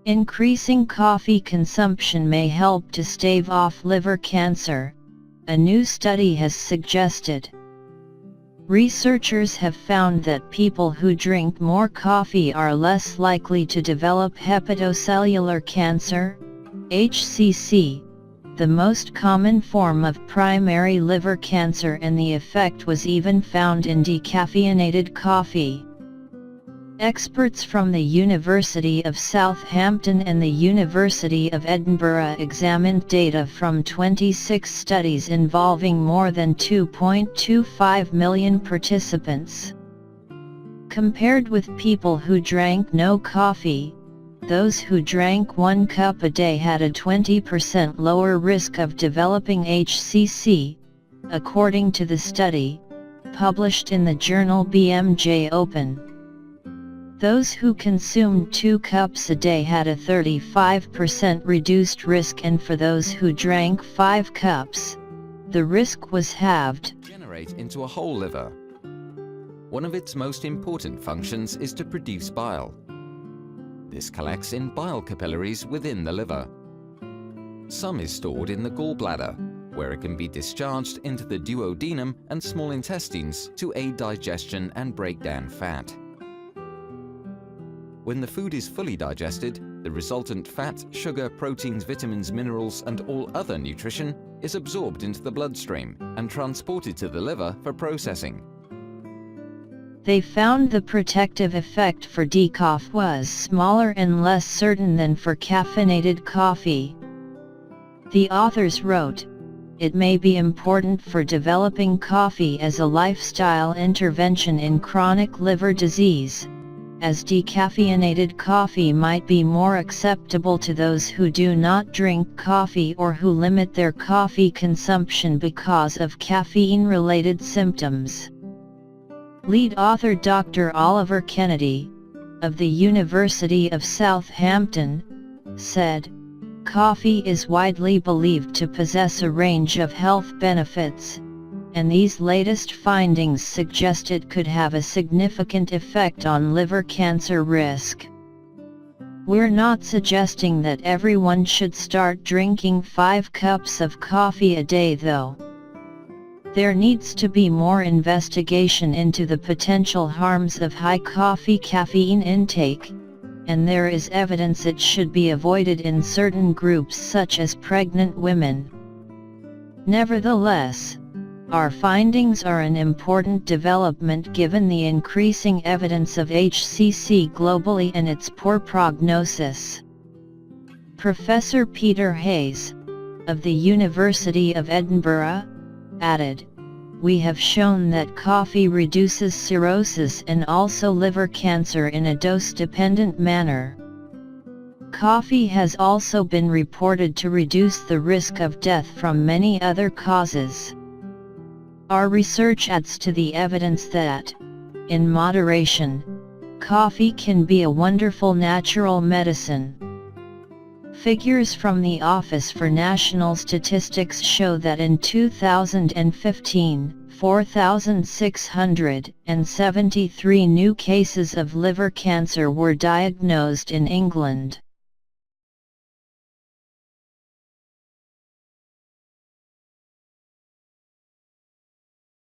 Increasing coffee consumption may help to stave off liver cancer, a new study has suggested. Researchers have found that people who drink more coffee are less likely to develop hepatocellular cancer, HCC, the most common form of primary liver cancer, and the effect was even found in decaffeinated coffee. Experts from the University of Southampton and the University of Edinburgh examined data from 26 studies involving more than 2.25 million participants. Compared with people who drank no coffee, those who drank 1 cup a day had a 20% lower risk of developing HCC, according to the study, published in the journal BMJ Open. Those who consumed 2 cups a day had a 35% reduced risk, and for those who drank 5 cups, the risk was halved. Generate into a whole liver. One of its most important functions is to produce bile. This collects in bile capillaries within the liver. Some is stored in the gallbladder, where it can be discharged into the duodenum and small intestines to aid digestion and break down fat. When the food is fully digested, the resultant fat, sugar, proteins, vitamins, minerals, and all other nutrition is absorbed into the bloodstream and transported to the liver for processing. They found the protective effect for decaf was smaller and less certain than for caffeinated coffee. The authors wrote, "It may be important for developing coffee as a lifestyle intervention in chronic liver disease, as decaffeinated coffee might be more acceptable to those who do not drink coffee or who limit their coffee consumption because of caffeine-related symptoms." Lead author Dr. Oliver Kennedy, of the University of Southampton, said, "Coffee is widely believed to possess a range of health benefits, and these latest findings suggest it could have a significant effect on liver cancer risk. We're not suggesting that everyone should start drinking 5 cups of coffee a day though. There needs to be more investigation into the potential harms of high coffee caffeine intake, and there is evidence it should be avoided in certain groups such as pregnant women. Nevertheless, our findings are an important development given the increasing evidence of HCC globally and its poor prognosis." Professor Peter Hayes, of the University of Edinburgh, added, "We have shown that coffee reduces cirrhosis and also liver cancer in a dose-dependent manner. Coffee has also been reported to reduce the risk of death from many other causes. Our research adds to the evidence that, in moderation, coffee can be a wonderful natural medicine." Figures from the Office for National Statistics show that in 2015, 4,673 new cases of liver cancer were diagnosed in England.